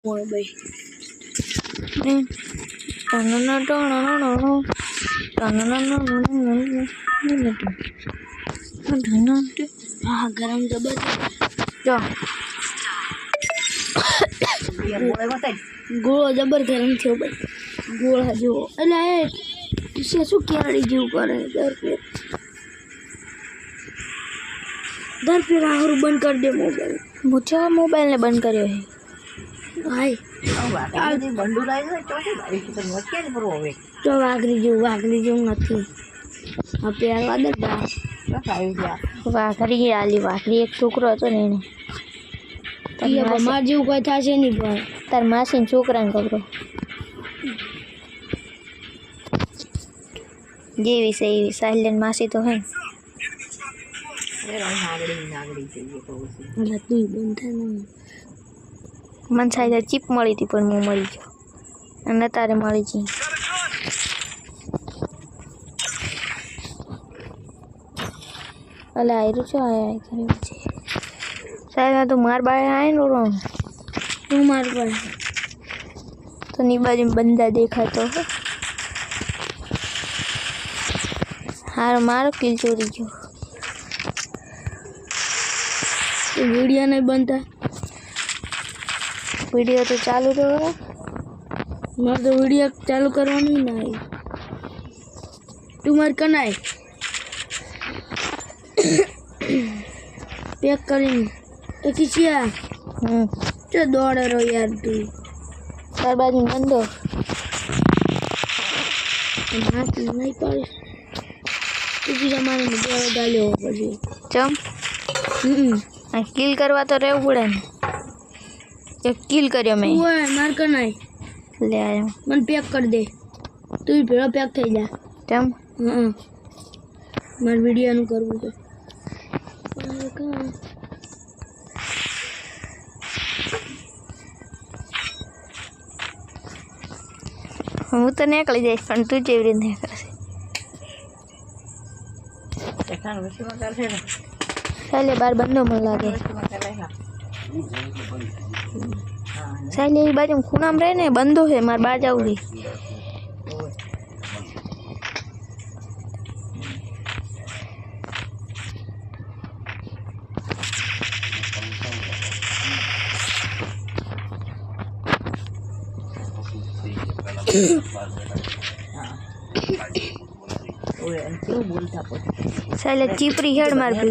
More bay. Garam जबर जो गोळो जबर गरम थयो भाई गोळा जो એટલે એ શું કેરડી જેવું કરે દર ફેર આહરું બંધ કરી દે મોબાઈલ મુછો મોબાઈલ ને બંધ કર્યો હે ભાઈ આ બંડુ લાઈ છે ચોથી ભાઈ તો નોકે ને પરવો હવે તો વાઘરી જેવું નથી આ પેર વાદર બા આવી ગયા વાઘરી એક છોકરો હતો ને એને માર જેવું કોઈ થશે નહીં પણ તાર માસીને છોકરાને ખબર જેવી છે એવી સાયલેન્ટ માસી તો હે મને સાહેબ ચીપ મળી હતી પણ હું મળી ગયો અને તારે મળી ગઈ અલે આયરું છો આયા કર્યું છે સાહેબ તો માર બાય આય નો રો તું માર બાય તો ની બાજુ બંદા દેખાતો હો હાર મારો કિલ ચોરી ગયો वीडियो नहीं बनता वीडियो तो चालू तो मैं तो वीडियो चालू करवानी नहीं तुम्हारे कना है पैक करेंगे तो किसिया जो दौड़ रहो यार तू चार बाजू बंदो हाथ नहीं पाड़े किसी जमाने में दौड़ डालो पड़ी चम किल करवा तो रहू पड़े ने एक किल कर्यो मैं ओए मार कर नहीं ले आया मन पैक कर दे तू भी भेड़ो पैक થઈ જા કેમ માર વિડિયો નું કરવું છે હું તો નીકળી જઈશ પણ તું જેવી રીતે નીકળશે એખાન વસીમાં કરશે ને साले बार बंदो मन लागे साले ये बाजू खूना में रहे ने बंदो है मार बार जाऊंगी साले चीपरी हेड मार पी